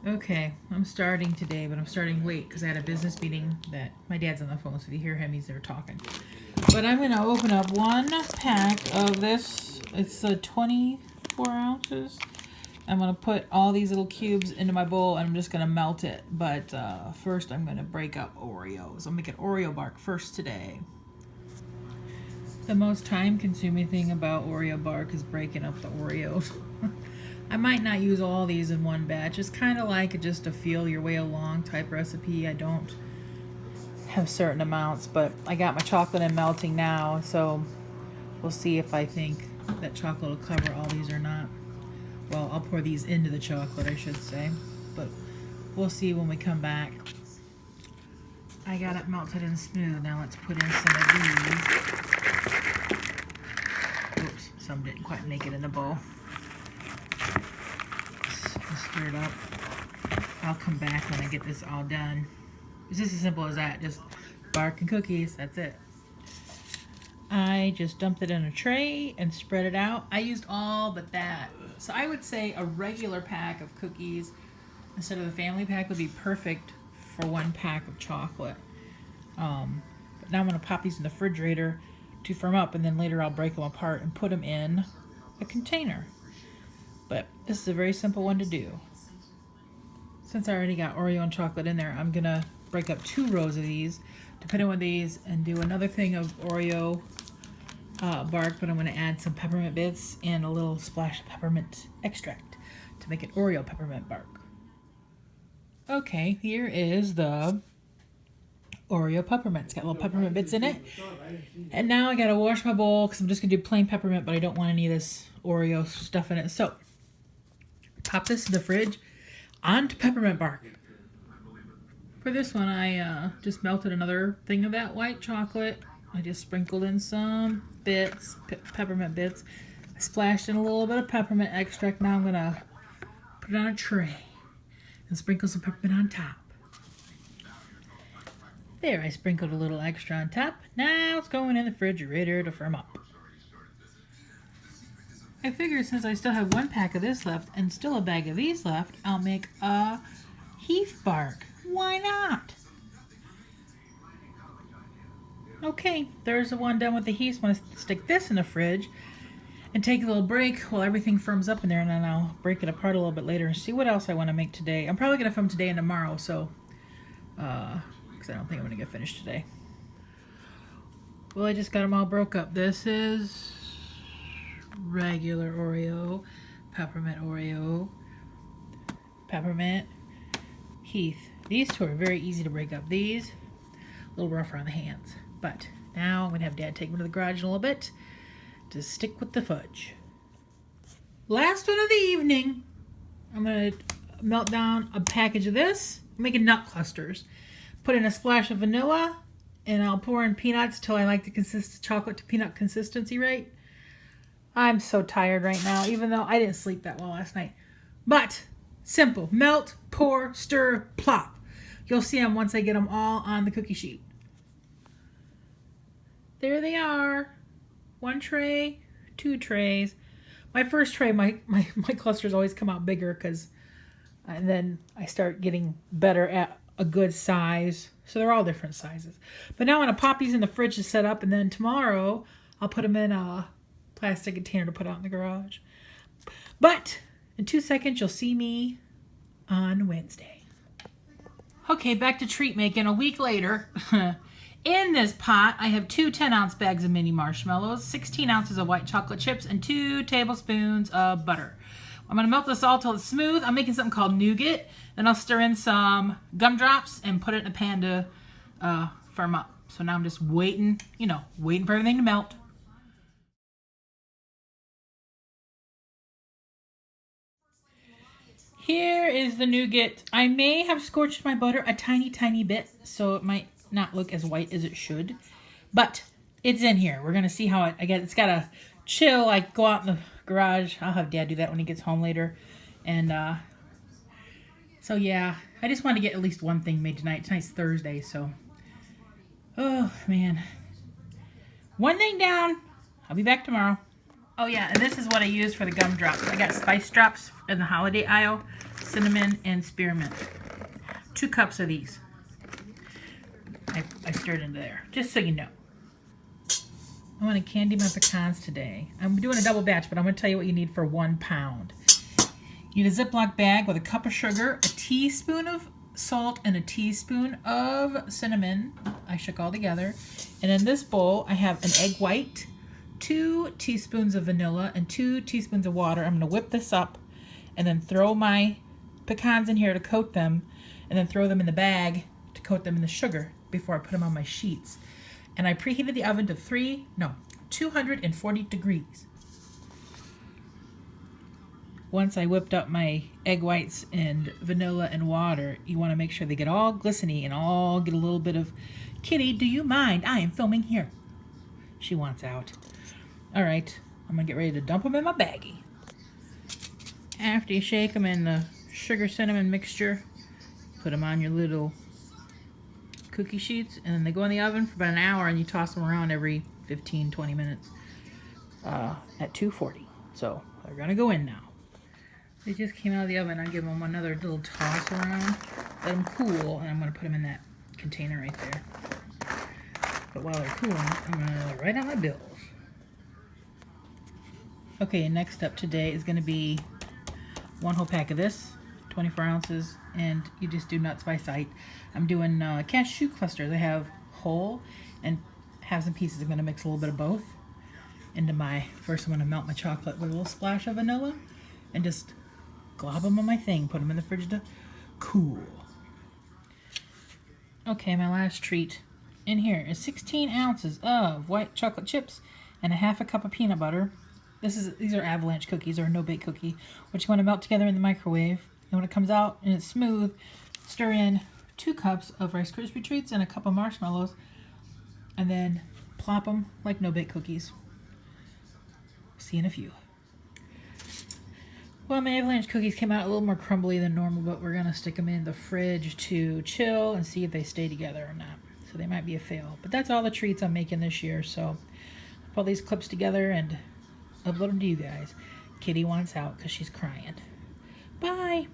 Okay, I'm starting today, but I'm starting late because I had a business meeting that my dad's on the phone, so if you hear him, he's there talking. But I'm going to open up one pack of this. It's 24 ounces. I'm going to put all these little cubes into my bowl, and I'm just going to melt it. But first, I'm going to break up Oreos. I'll make an Oreo bark first today. The most time-consuming thing about Oreo bark is breaking up the Oreos. I might not use all these in one batch. It's kind of like just a feel your way along type recipe. I don't have certain amounts, but I got my chocolate in melting now, so we'll see if I think that chocolate will cover all these or not. Well, I'll pour these into the chocolate, I should say, but we'll see when we come back. I got it melted and smooth. Now let's put in some of these. Oops, some didn't quite make it in the bowl. Stir it up. I'll come back when I get this all done. It's just as simple as that. Just bark and cookies. That's it. I just dumped it in a tray and spread it out. I used all but that. So I would say a regular pack of cookies instead of the family pack would be perfect for one pack of chocolate. But now I'm going to pop these in the refrigerator to firm up, and then later I'll break them apart and put them in a container. But this is a very simple one to do. Since I already got Oreo and chocolate in there, I'm going to break up 2 rows of these to put in with these and do another thing of Oreo bark, but I'm going to add some peppermint bits and a little splash of peppermint extract to make an Oreo peppermint bark. Okay, here is the Oreo peppermint. It's got little peppermint bits in it. And now I got to wash my bowl because I'm just going to do plain peppermint, but I don't want any of this Oreo stuff in it. So, pop this in the fridge onto peppermint bark. For this one, I just melted another thing of that white chocolate. I just sprinkled in some bits, peppermint bits. I splashed in a little bit of peppermint extract. Now I'm going to put it on a tray and sprinkle some peppermint on top. There, I sprinkled a little extra on top. Now it's going in the refrigerator to firm up. I figured since I still have one pack of this left and still a bag of these left, I'll make a Heath bark. Why not? Okay, there's the one done with the Heath. I'm going to stick this in the fridge and take a little break while everything firms up in there, and then I'll break it apart a little bit later and see what else I want to make today. I'm probably going to film today and tomorrow, so because I don't think I'm going to get finished today. Well, I just got them all broke up. This is regular Oreo, peppermint Oreo, peppermint, Heath. These 2 are very easy to break up. These, a little rougher on the hands. But now I'm going to have Dad take them to the garage in a little bit to stick with the fudge. Last one of the evening, I'm going to melt down a package of this. I'm making nut clusters. Put in a splash of vanilla, and I'll pour in peanuts till I like the chocolate to peanut consistency right. I'm so tired right now, even though I didn't sleep that well last night. But simple. Melt, pour, stir, plop. You'll see them once I get them all on the cookie sheet. There they are. 1 tray, 2 trays. My first tray, my clusters always come out bigger and then I start getting better at a good size. So they're all different sizes. But now I'm going to pop these in the fridge to set up, and then tomorrow I'll put them in a plastic container to put out in the garage. But in 2 seconds, you'll see me on Wednesday. Okay, back to treat making a week later. In this pot, I have 2 10-ounce bags of mini marshmallows, 16 ounces of white chocolate chips, and 2 tablespoons of butter. I'm going to melt this all till it's smooth. I'm making something called nougat. Then I'll stir in some gumdrops and put it in a pan to firm up. So now I'm just waiting, waiting for everything to melt. Here is the nougat. I may have scorched my butter a tiny, tiny bit, so it might not look as white as it should. But it's in here. We're going to see how it's got to chill, like go out in the garage. I'll have Dad do that when he gets home later. And so yeah, I just want to get at least one thing made tonight. Tonight's Thursday, so oh man. One thing down. I'll be back tomorrow. Oh yeah, and this is what I use for the gumdrops. I got spice drops in the holiday aisle. cinnamon, and spearmint. 2 cups of these. I stirred into there, just so you know. I want to candy my pecans today. I'm doing a double batch, but I'm going to tell you what you need for 1 pound. You need a Ziploc bag with a cup of sugar, a teaspoon of salt, and a teaspoon of cinnamon. I shook all together. And in this bowl, I have an egg white, 2 teaspoons of vanilla, and 2 teaspoons of water. I'm going to whip this up and then throw my pecans in here to coat them, and then throw them in the bag to coat them in the sugar before I put them on my sheets. And I preheated the oven to 240 degrees. Once I whipped up my egg whites and vanilla and water, you want to make sure they get all glistening and all get a little bit of, Kitty, do you mind? I am filming here. She wants out. All right, I'm going to get ready to dump them in my baggie. After you shake them in the sugar cinnamon mixture, put them on your little cookie sheets, and then they go in the oven for about an hour, and you toss them around every 15-20 minutes at 240. So they're going to go in now. They just came out of the oven. I'll give them another little toss around, let them cool, and I'm going to put them in that container right there. But while they're cooling, I'm going to write out my bills. Okay, next up today is going to be 1 whole pack of this, 24 ounces, and you just do nuts by sight. I'm doing cashew clusters. I have whole and have some pieces. I'm going to mix a little bit of both into my, first I'm going to melt my chocolate with a little splash of vanilla and just glob them on my thing, put them in the fridge to cool. Okay, my last treat in here is 16 ounces of white chocolate chips and a half a cup of peanut butter. These are avalanche cookies, or a no-bake cookie, which you want to melt together in the microwave. And when it comes out and it's smooth, stir in 2 cups of Rice Krispie treats and a cup of marshmallows, and then plop them like no-bake cookies. See you in a few. Well, my avalanche cookies came out a little more crumbly than normal, but we're going to stick them in the fridge to chill and see if they stay together or not. So they might be a fail. But that's all the treats I'm making this year. So I'll put all these clips together and upload them to you guys. Kitty wants out because she's crying. Bye.